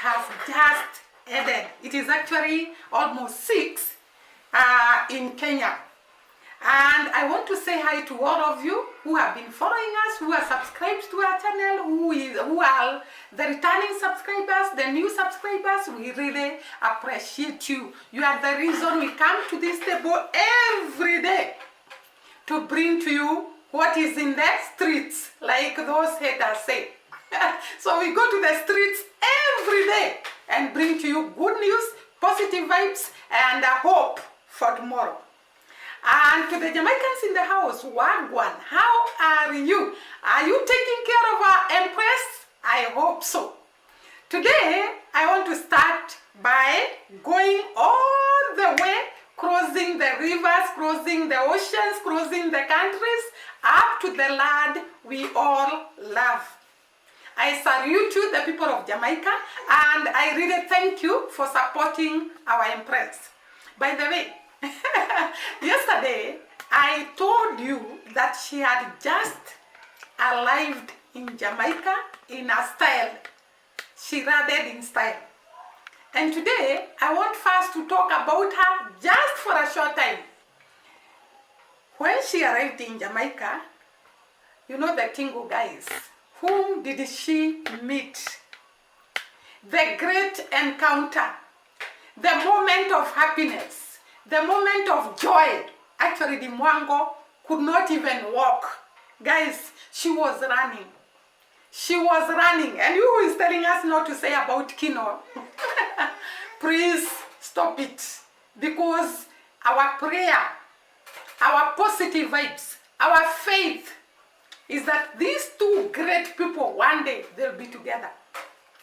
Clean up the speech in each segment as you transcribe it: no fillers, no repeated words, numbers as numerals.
has just ended. It is actually almost 6 in Kenya. And I want to say hi to all of you who have been following us, who are subscribed to our channel, who are the returning subscribers, the new subscribers. We really appreciate you. You are the reason we come to this table every day to bring to you what is in the streets, like those haters say. So we go to the streets every day and bring to you good news, positive vibes, and hope for tomorrow. And to the Jamaicans in the house, Wagwan, how are you? Are you taking care of our Empress? I hope so. Today, I want to start by going all the way, crossing the rivers, crossing the oceans, crossing the countries, up to the land we all love. I salute you, the people of Jamaica, and I really thank you for supporting our Empress. By the way, yesterday I told you that she had just arrived in Jamaica in a style. She landed in style. And today I want first to talk about her just for a short time. When she arrived in Jamaica, you know the Tingo guys. Whom did she meet? The great encounter, the moment of happiness, the moment of joy. Actually, Dee Mwango could not even walk. Guys, she was running. She was running. And you who is telling us not to say about kinoo, please stop it. Because our prayer, our positive vibes, our faith is that these two great people, one day, they'll be together.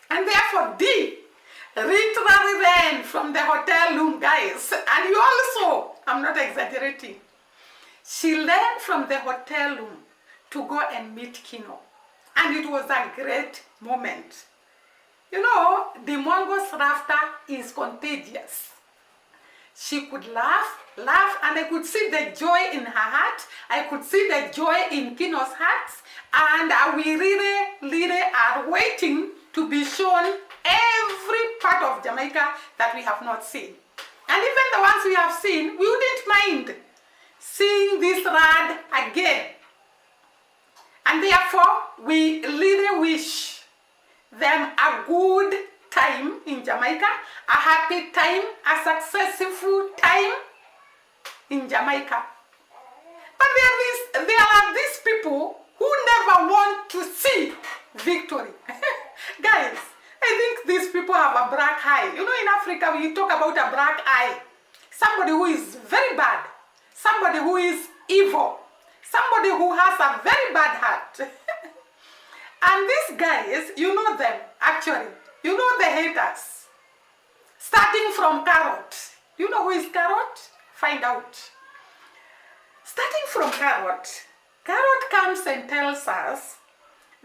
And therefore, Dee literally ran from the hotel room, guys. And you also, I'm not exaggerating, she ran from the hotel room to go and meet kinoo. And it was a great moment. You know, Dee Mwango's laughter is contagious. She could laugh, and I could see the joy in her heart. I could see the joy in kinoo's heart. And we really are waiting to be shown every part of Jamaica that we have not seen. And even the ones we have seen, we wouldn't mind seeing this land again. And therefore, we really wish them a good time in Jamaica, a happy time, a successful time in Jamaica. But there are these people who never want to see victory. Guys, I think these people have a black eye. You know, in Africa, we talk about a black eye. Somebody who is very bad. Somebody who is evil. Somebody who has a very bad heart. And these guys, you know them, actually. You know the haters. Starting from Carrot. You know who is Carrot? Find out. Starting from Carrot, Carrot comes and tells us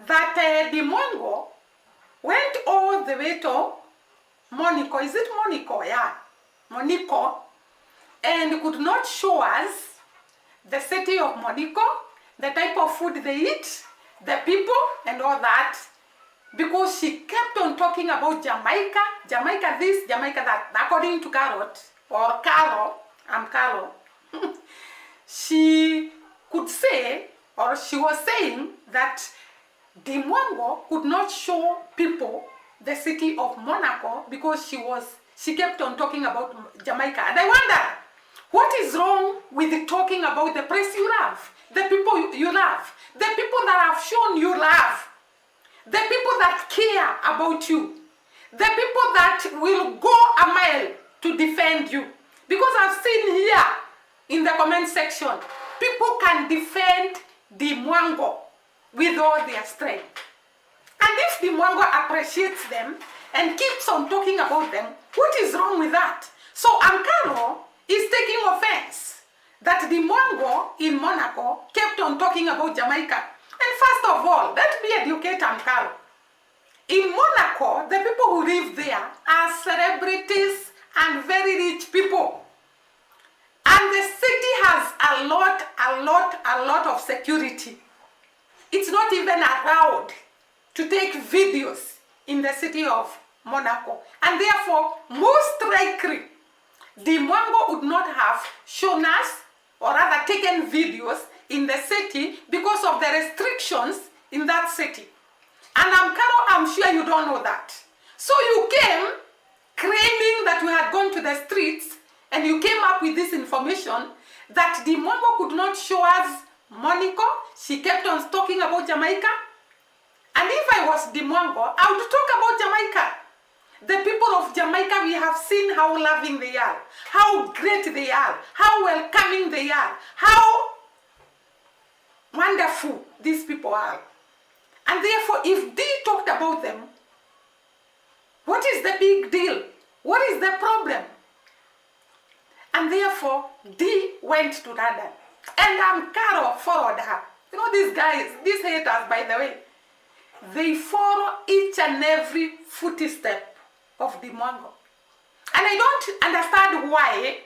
that Dee Mwango went all the way to Monaco. Is it Monaco? Yeah, Monaco. And could not show us the city of Monaco, the type of food they eat, the people, and all that. Because she kept on talking about Jamaica, Jamaica this, Jamaica that. According to Carrot, or Carol, I'm Carol, she could say, or she was saying that Dee Mwango could not show people the city of Monaco because she kept on talking about Jamaica. And I wonder, what is wrong with talking about the place you love, the people you love, the people that have shown you love, the people that care about you, the people that will go a mile to defend you? Because I've seen here in the comment section, people can defend Dee Mwango with all their strength. And if Dee Mwango appreciates them and keeps on talking about them, what is wrong with that? So Ankaro is taking offense that Dee Mwango in Monaco kept on talking about Jamaica. And first of all, let me educate Ankaro. In Monaco, the people who live there are celebrities and very rich people. And the city has a lot of security. It's not even allowed to take videos in the city of Monaco. And therefore, most likely, Dee Mwango would not have shown us or rather taken videos in the city because of the restrictions in that city. And I'm sure you don't know that. So you came claiming that we had gone to the streets and you came up with this information that Dee Mwango could not show us Monaco. She kept on talking about Jamaica. And if I was Dee Mwango, I would talk about Jamaica. The people of Jamaica, we have seen how loving they are, how great they are, how welcoming they are, how wonderful these people are. And therefore, if Dee talked about them, what is the big deal? What is the problem? And therefore, Dee went to London. And Carol followed her. You know, these guys, these haters, by the way, they follow each and every footstep of Dee Mwango. And I don't understand why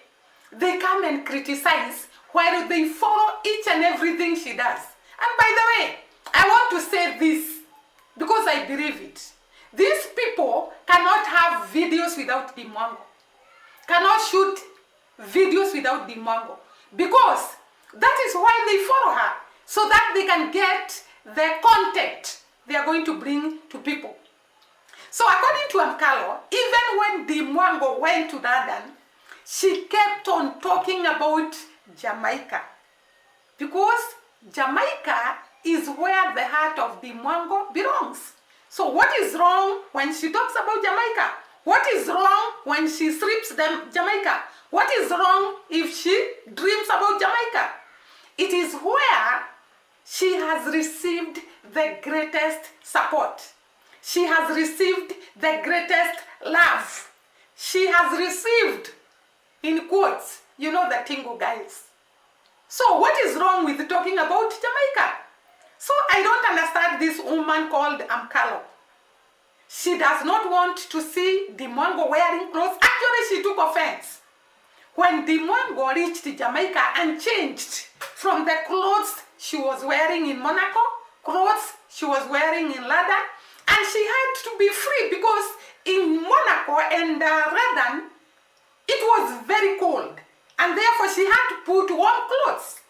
they come and criticize while they follow each and everything she does. And by the way, I want to say this because I believe it. These people cannot have videos without Dee Mwango. Cannot shoot videos without Dee Mwango. Because that is why they follow her. So that they can get the content they are going to bring to people. So according to Amkalo, even when Dee Mwango went to London, she kept on talking about Jamaica. Because Jamaica is where the heart of Dee Mwango belongs. So what is wrong when she talks about Jamaica? What is wrong when she strips them Jamaica? What is wrong if she dreams about Jamaica? It is where she has received the greatest support. She has received the greatest love. She has received, in quotes, you know the tingle guys. So what is wrong with talking about Jamaica? So I don't understand this woman called Amkalo. She does not want to see Dee Mwango wearing clothes. Actually, she took offense when Dee Mwango reached Jamaica and changed from the clothes she was wearing in Monaco, clothes she was wearing in London, and she had to be free because in Monaco and London, it was very cold, and therefore she had to put warm clothes.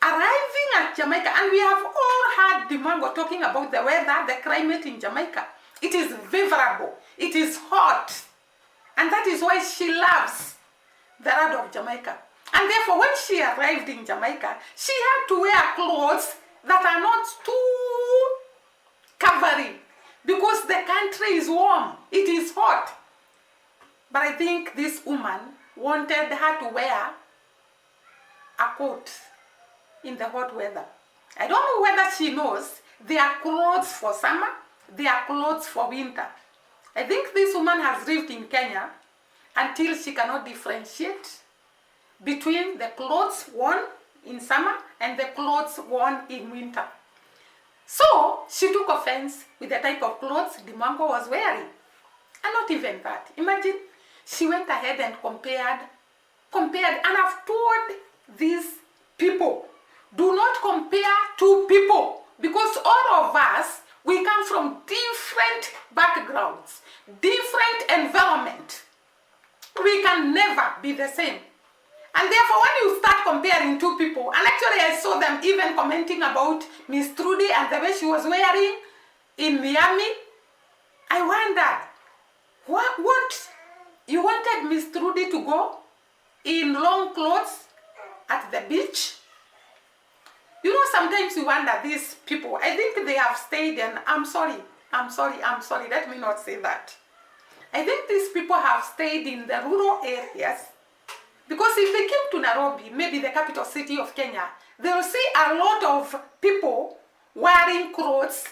Arriving at Jamaica, and we have all heard Dee Mwango talking about the weather, the climate in Jamaica. It is favorable, it is hot, and that is why she loves the land of Jamaica. And therefore, when she arrived in Jamaica, she had to wear clothes that are not too covering because the country is warm, it is hot. But I think this woman wanted her to wear a coat in the hot weather. I don't know whether she knows there are clothes for summer, there are clothes for winter. I think this woman has lived in Kenya until she cannot differentiate between the clothes worn in summer and the clothes worn in winter. So she took offense with the type of clothes Dee Mwango was wearing. And not even that. Imagine she went ahead and compared, and I've told these people, do not compare two people, because all of us, we come from different backgrounds, different environment. We can never be the same. And therefore, when you start comparing two people, and actually I saw them even commenting about Miss Trudy and the way she was wearing in Miami, I wondered, what? You wanted Miss Trudy to go in long clothes at the beach? You know, sometimes you wonder, these people, I think they have stayed, and I'm sorry, let me not say that. I think these people have stayed in the rural areas, because if they came to Nairobi, maybe the capital city of Kenya, they will see a lot of people wearing clothes,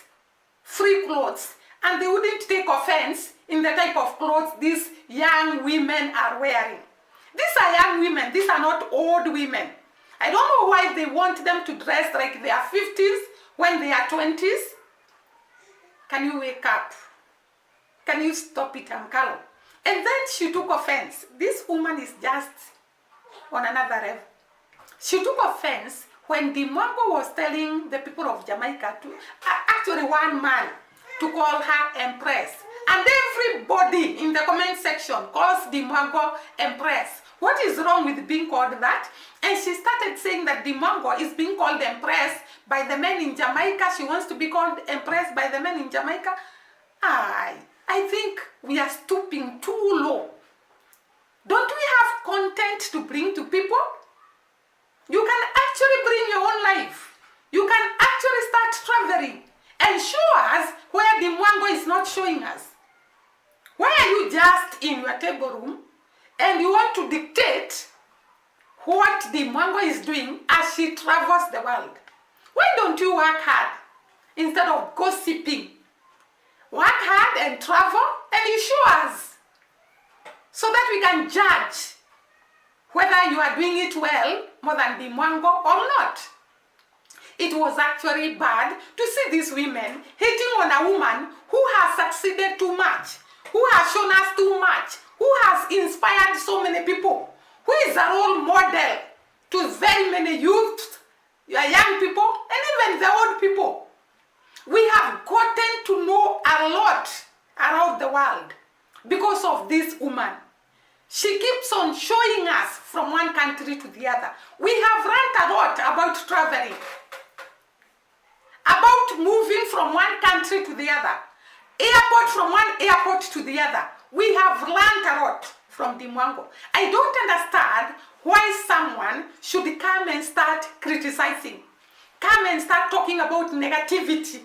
free clothes, and they wouldn't take offense in the type of clothes these young women are wearing. These are young women, these are not old women. I don't know why they want them to dress like they are 50s when they are 20s. Can you wake up? Can you stop it, Amkalo? And then she took offense. This woman is just on another level. She took offense when Dee Mwango was telling the people of Jamaica to, actually one man, to call her Empress. And everybody in the comment section calls Dee Mwango Empress. What is wrong with being called that? And she started saying that Dee Mwango is being called Empress by the men in Jamaica. She wants to be called Empress by the men in Jamaica. I think we are stooping too low. Don't we have content to bring to people? You can actually bring your own life. You can actually start traveling and show us where Dee Mwango is not showing us. Why are you just in your table room and you want to dictate what Dee Mwango is doing as she travels the world? Why don't you work hard instead of gossiping? Work hard and travel and you show us so that we can judge whether you are doing it well more than Dee Mwango or not. It was actually bad to see these women hating on a woman who has succeeded too much, who has shown us too much, who has inspired so many people, who is a role model to very many youth, young people, and even the old people. We have gotten to know a lot around the world because of this woman. She keeps on showing us from one country to the other. We have learned a lot about traveling, about moving from one country to the other, airport from one airport to the other. We have learned a lot from Dee Mwango. I don't understand why someone should come and start criticizing, come and start talking about negativity.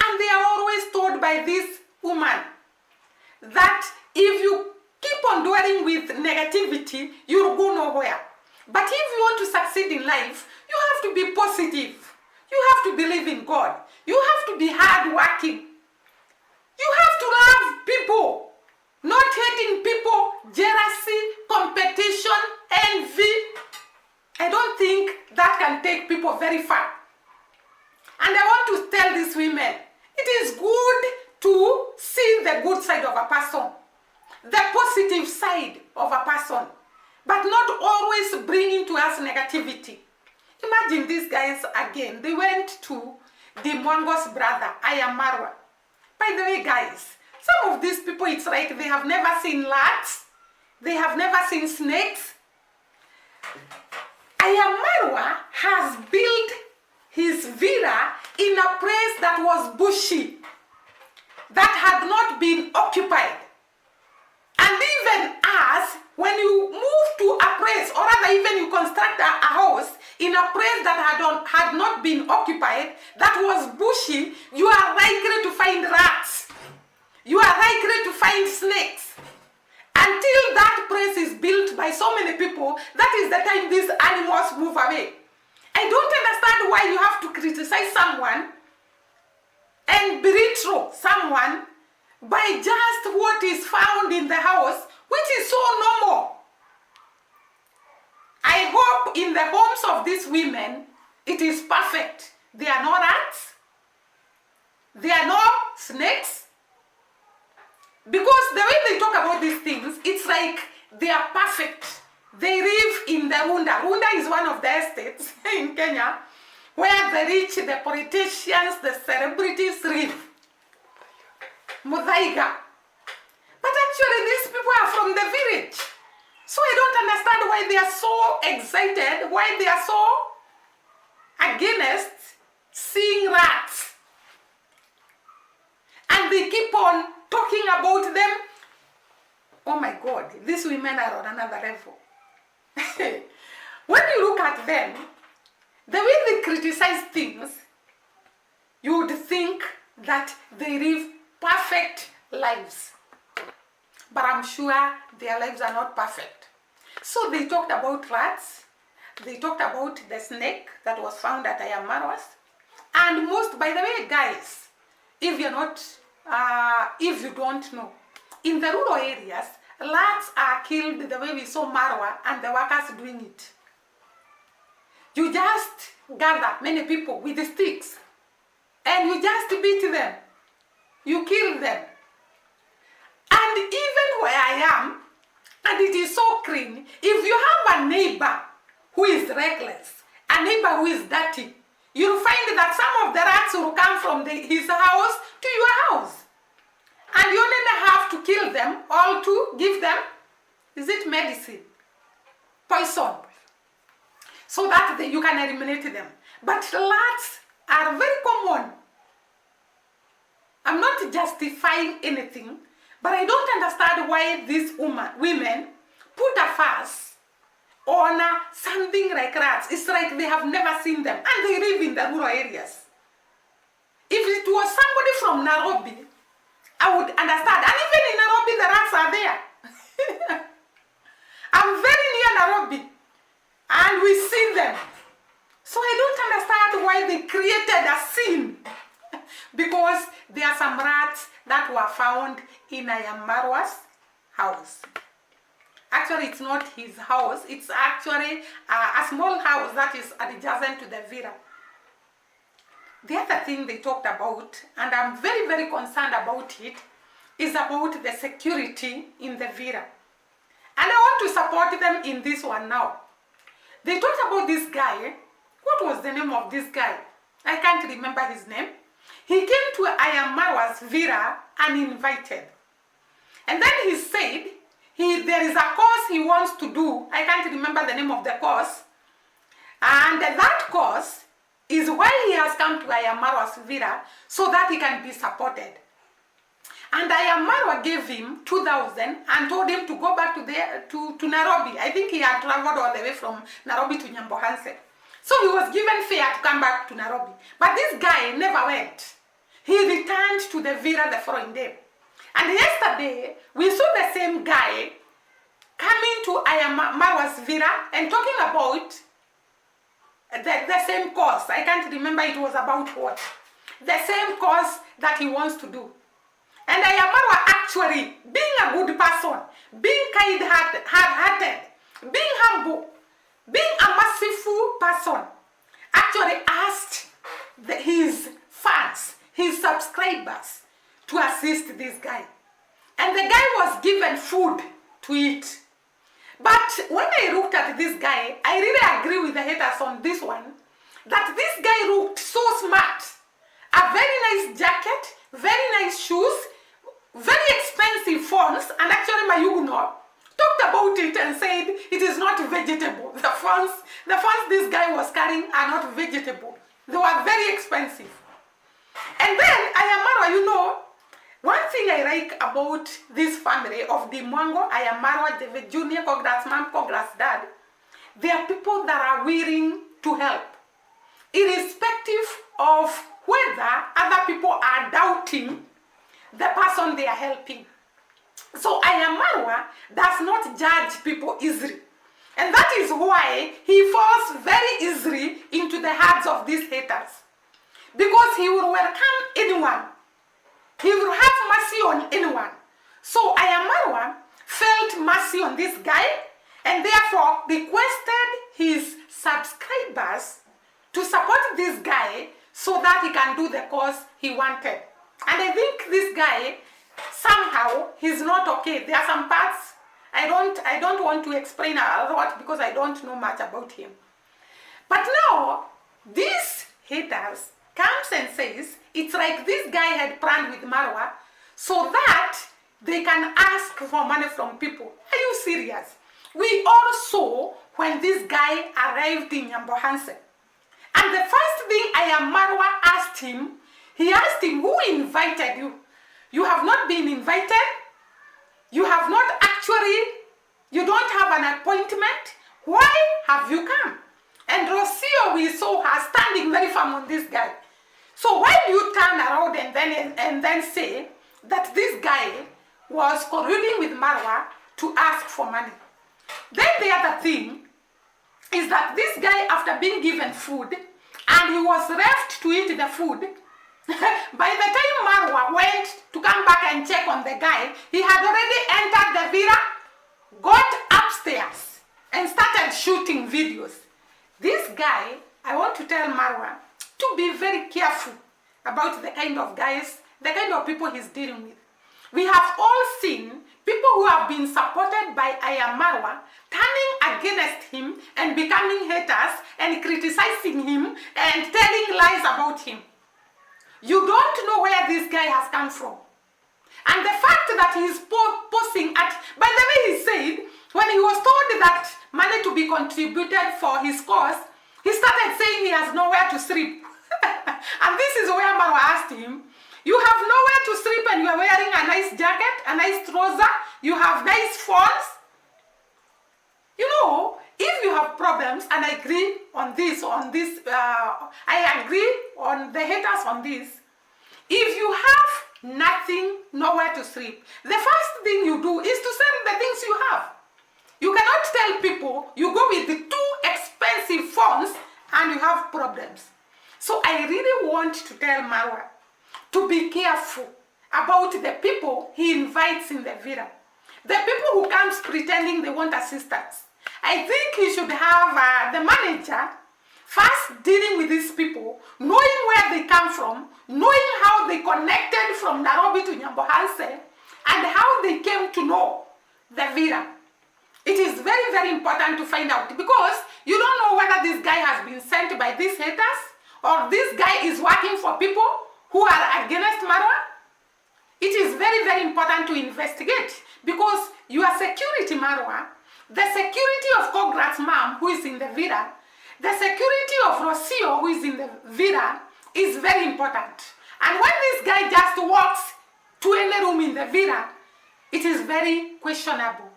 And they are always told by this woman that if you keep on dwelling with negativity, you'll go nowhere. But if you want to succeed in life, you have to be positive. You have to believe in God. You have to be hardworking. You have to love people, not hating people, jealousy, competition, envy. I don't think that can take people very far. And I want to tell these women, it is good to see the good side of a person, the positive side of a person, but not always bringing to us negativity. Imagine these guys again. They went to Dee Mwango's brother, Marwa. By the way, guys, some of these people, it's like they have never seen rats. They have never seen snakes. Marwa has built his villa in a place that was bushy, that had not been occupied. And even as when you move to a place, or rather even you construct a house in a place that had not been occupied, that was bushy, you are likely to find rats. You are likely to find snakes. Until that place is built by so many people, that is the time these animals move away. I don't understand why you have to criticize someone and belittle someone by just what is found in the house, which is so normal. I hope in the homes of these women, it is perfect. There are no rats. There are no snakes. Because the way they talk about these things, it's like they are perfect. They live in the Runda. Runda is one of the estates in Kenya where the rich, the politicians, the celebrities live. Muthaiga. But actually these people are from the village. So I don't understand why they are so excited, why they are so against seeing rats. And they keep on talking about them. Oh my God, these women are on another level. When you look at them, the way they criticize things, you would think that they live perfect lives. But I'm sure their lives are not perfect. So they talked about rats, they talked about the snake that was found at Marwa's, and most, by the way, guys, if you're not, if you don't know, in the rural areas, rats are killed the way we saw Marwa and the workers doing it. You just gather many people with the sticks and you just beat them. You kill them. And even where I am, and it is so clean, if you have a neighbor who is reckless, a neighbor who is dirty, you'll find that some of the rats will come from his house to your house. And you only have to kill them or to give them, is it medicine? Poison. So that you can eliminate them. But rats are very common. I'm not justifying anything, but I don't understand why these women put a fuss on something like rats. It's like they have never seen them, and they live in the rural areas. If it was somebody from Nairobi, I would understand. And even in Nairobi, the rats are there. I'm very near Nairobi, and we see them. So I don't understand why they created a scene. Because there are some rats that were found in Marwa's house. Actually, it's not his house. It's actually a small house that is adjacent to the villa. The other thing they talked about, and I'm very, very concerned about it, is about the security in the villa. And I want to support them in this one now. They talked about this guy. What was the name of this guy? I can't remember his name. He came to Marwa's villa uninvited. And then he said, there is a course he wants to do. I can't remember the name of the course. And that course is why he has come to Marwa's villa, so that he can be supported. And Marwa gave him 2,000 and told him to go back to Nairobi. I think he had traveled all the way from Nairobi to Nyambohanse. So he was given fare to come back to Nairobi. But this guy never went. He returned to the villa the following day. And yesterday, we saw the same guy coming to Marwa's villa and talking about the same course. I can't remember it was about what. The same course that he wants to do. And Marwa actually, being a good person, being kind-hearted, being humble, being a merciful person, actually asked his fans, his subscribers, to assist this guy. And the guy was given food to eat. But when I looked at this guy, I really agree with the haters on this one, that this guy looked so smart. A very nice jacket, very nice shoes, very expensive phones, and actually Mayuguno talked about it and said it is not vegetable. The phones this guy was carrying are not vegetable. They were very expensive. And then Marwa, one thing I like about this family of Dee Mwango, Marwa, David Jr., congrats mom, congrats dad, they are people that are willing to help, irrespective of whether other people are doubting the person they are helping. So Marwa does not judge people easily. And that is why he falls very easily into the hearts of these haters. Because he will welcome anyone. He will have mercy on anyone. So Marwa felt mercy on this guy and therefore requested his subscribers to support this guy so that he can do the course he wanted. And I think this guy, somehow, he's not okay. There are some parts I don't want to explain a lot because I don't know much about him. But now, these haters comes and says, it's like this guy had planned with Marwa so that they can ask for money from people. Are you serious? We all saw when this guy arrived in Nyambohanse. And the first thing Marwa asked him, he asked him, who invited you? You have not been invited. You have not actually, you don't have an appointment. Why have you come? And Rocio, we saw her standing very firm on this guy. So why do you turn around and then say that this guy was colluding with Marwa to ask for money? Then the other thing is that this guy, after being given food, and he was left to eat the food, by the time Marwa went to come back and check on the guy, he had already entered the villa, got upstairs, and started shooting videos. This guy, I want to tell Marwa to be very careful about the kind of guys, the kind of people he's dealing with. We have all seen people who have been supported by Marwa turning against him and becoming haters and criticizing him and telling lies about him. You don't know where this guy has come from. And the fact that he's posting at, by the way, he said, when he was told that money to be contributed for his cause, he started saying he has nowhere to sleep. And this is where Marwa asked him, you have nowhere to sleep and you are wearing a nice jacket, a nice trouser, you have nice phones. You know, if you have problems, and I agree on this, I agree on the haters on this. If you have nothing, nowhere to sleep, the first thing you do is to sell the things you have. You cannot tell people you go with the too expensive phones and you have problems. So I really want to tell Marwa to be careful about the people he invites in the villa. The people who comes pretending they want assistance. I think he should have the manager first dealing with these people, knowing where they come from, knowing how they connected from Nairobi to Nyambohanse, and how they came to know the villa. It is very, very important to find out, because you don't know whether this guy has been sent by these haters or this guy is working for people who are against Marwa. It is very, very important to investigate, because your security, Marwa, the security of Kograt's mom who is in the villa, the security of Rocio who is in the villa is very important. And when this guy just walks to any room in the villa, it is very questionable.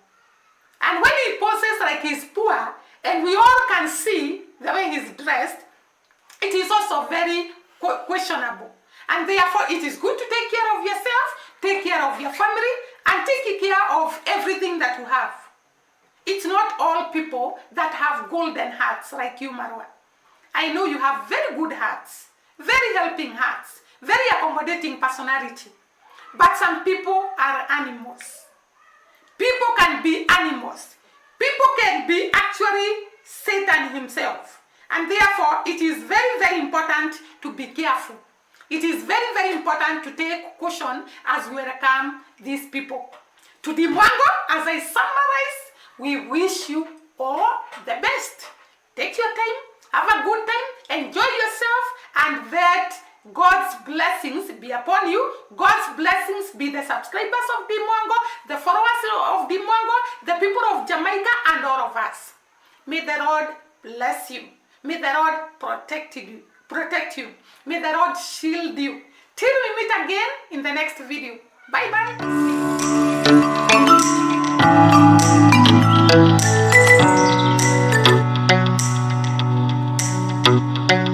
And when he poses like he's poor, and we all can see the way he's dressed, it is also very questionable. And therefore, it is good to take care of yourself, take care of your family, and take care of everything that you have. It's not all people that have golden hearts like you, Marwa. I know you have very good hearts, very helping hearts, very accommodating personality. But some people are animals. People can be animals. People can be actually Satan himself. And therefore, it is very, very important to be careful. It is very, very important to take caution as we welcome these people. To Dee Mwango, as I summarize, we wish you all the best. Take your time, have a good time, enjoy yourself, and that God's blessings be upon you. God's blessings be the subscribers of Dee Mwango, the followers of Dee Mwango, the people of Jamaica, and all of us. May the Lord bless you. May the Lord protect you. May the Lord shield you. Till we meet again in the next video. Bye-bye. See you.